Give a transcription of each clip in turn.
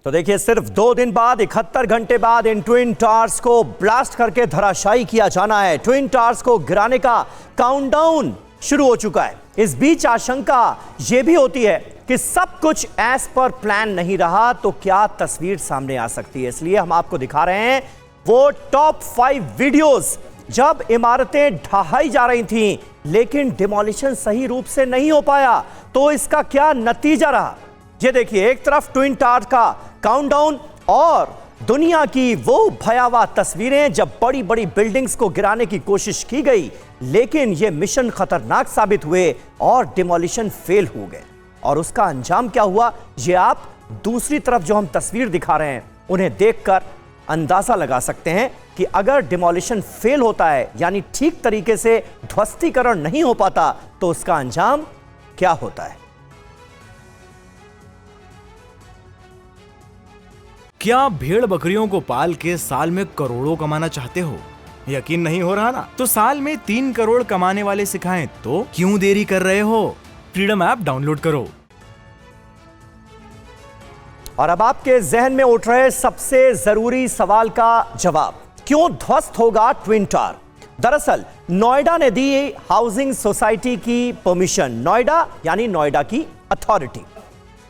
तो देखिए, सिर्फ 2 दिन बाद 71 घंटे बाद इन ट्विन टावर्स को ब्लास्ट करके धराशायी किया जाना है। ट्विन टावर्स को गिराने का काउंटडाउन शुरू हो चुका है। इस बीच आशंका यह भी होती है कि सब कुछ एज पर प्लान नहीं रहा तो क्या तस्वीर सामने आ सकती है। इसलिए हम आपको दिखा रहे हैं वो टॉप 5 वीडियोस जब इमारतें ढहाई जा रही थीं लेकिन डिमोलिशन सही रूप से नहीं हो पाया तो इसका क्या नतीजा रहा। ये देखिए, एक तरफ ट्विन टावर का काउंटडाउन और दुनिया की वो भयावह तस्वीरें जब बड़ी बड़ी बिल्डिंग्स को गिराने की कोशिश की गई लेकिन ये मिशन खतरनाक साबित हुए और डिमोलिशन फेल हो गए। और उसका अंजाम क्या हुआ ये आप दूसरी तरफ जो हम तस्वीर दिखा रहे हैं उन्हें देखकर अंदाजा लगा सकते हैं कि अगर डिमोलिशन फेल होता है यानी ठीक तरीके से ध्वस्तीकरण नहीं हो पाता तो उसका अंजाम क्या होता है। क्या आप भेड़ बकरियों को पाल के साल में करोड़ों कमाना चाहते हो? यकीन नहीं हो रहा ना? तो साल में 3 करोड़ कमाने वाले सिखाएं तो क्यों देरी कर रहे हो? फ्रीडम ऐप डाउनलोड करो। और अब आपके जहन में उठ रहे सबसे जरूरी सवाल का जवाब, क्यों ध्वस्त होगा ट्विन टावर? दरअसल नोएडा ने दी हाउसिंग सोसाइटी की परमिशन। नोएडा यानी नोएडा की अथॉरिटी।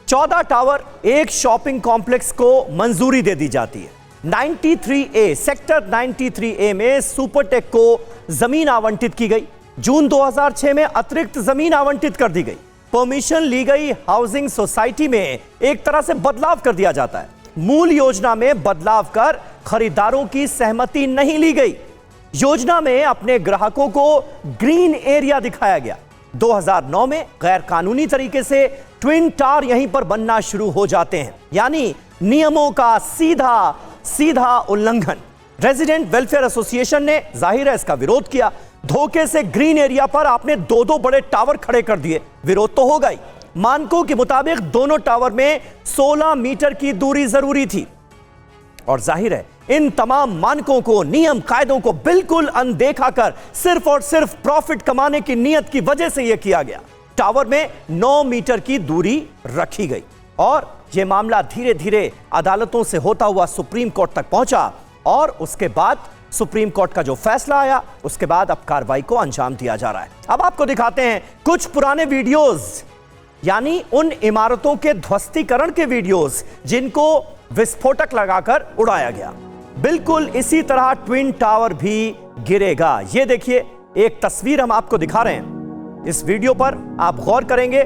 14 टावर एक शॉपिंग कॉम्प्लेक्स को मंजूरी दे दी जाती है। 93A सेक्टर 93A में सुपरटेक को जमीन आवंटित की गई। जून 2006 में अतिरिक्त जमीन आवंटित कर दी गई। परमिशन ली गई। हाउसिंग सोसाइटी में एक तरह से बदलाव कर दिया जाता है। मूल योजना में बदलाव कर खरीदारों की सहमति नहीं ली गई। योजना में अपने ग्राहकों को ग्रीन एरिया दिखाया गया। 2009 में गैर कानूनी तरीके से ट्विन टावर यहीं पर बनना शुरू हो जाते हैं, यानी नियमों का सीधा उल्लंघन। रेजिडेंट वेलफेयर एसोसिएशन ने जाहिर है इसका विरोध किया। धोखे से ग्रीन एरिया पर आपने 2 बड़े टावर खड़े कर दिए, विरोध तो होगा ही। मानकों के मुताबिक दोनों टावर में 16 मीटर की दूरी जरूरी थी और जाहिर है इन तमाम मानकों को, नियम कायदों को बिल्कुल अनदेखा कर सिर्फ और सिर्फ प्रॉफिट कमाने की नीयत की वजह से यह किया गया। टावर में 9 मीटर की दूरी रखी गई और यह मामला धीरे धीरे अदालतों से होता हुआ सुप्रीम कोर्ट तक पहुंचा और उसके बाद सुप्रीम कोर्ट का जो फैसला आया उसके बाद अब कार्रवाई को अंजाम दिया जा रहा है। अब आपको दिखाते हैं कुछ पुराने वीडियोस, यानी उन इमारतों के ध्वस्तीकरण के वीडियोस जिनको विस्फोटक लगाकर उड़ाया गया। बिल्कुल इसी तरह ट्विन टावर भी गिरेगा। यह देखिए, एक तस्वीर हम आपको दिखा रहे हैं। इस वीडियो पर आप गौर करेंगे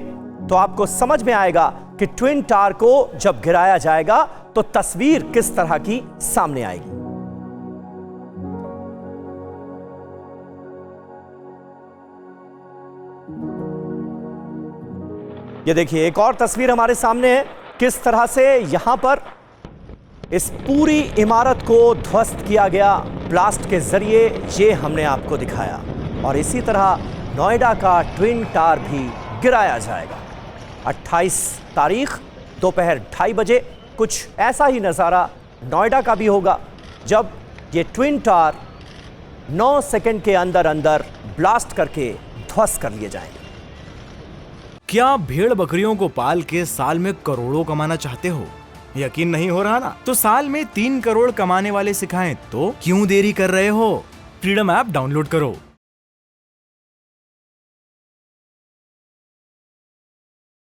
तो आपको समझ में आएगा कि ट्विन टावर को जब गिराया जाएगा तो तस्वीर किस तरह की सामने आएगी। ये देखिए, एक और तस्वीर हमारे सामने है, किस तरह से यहां पर इस पूरी इमारत को ध्वस्त किया गया ब्लास्ट के जरिए। ये हमने आपको दिखाया और इसी तरह नोएडा का ट्विन टावर भी गिराया जाएगा। 28 तारीख दोपहर 2:30 बजे कुछ ऐसा ही नज़ारा नोएडा का भी होगा जब ये ट्विन टावर 9 सेकंड के अंदर अंदर ब्लास्ट करके ध्वस्त कर लिए जाएंगे। क्या आप भेड़ बकरियों को पाल के साल में करोड़ों कमाना चाहते हो? यकीन नहीं हो रहा ना? तो साल में 3 करोड़ कमाने वाले सिखाएं तो क्यों देरी कर रहे हो? फ्रीडम ऐप डाउनलोड करो।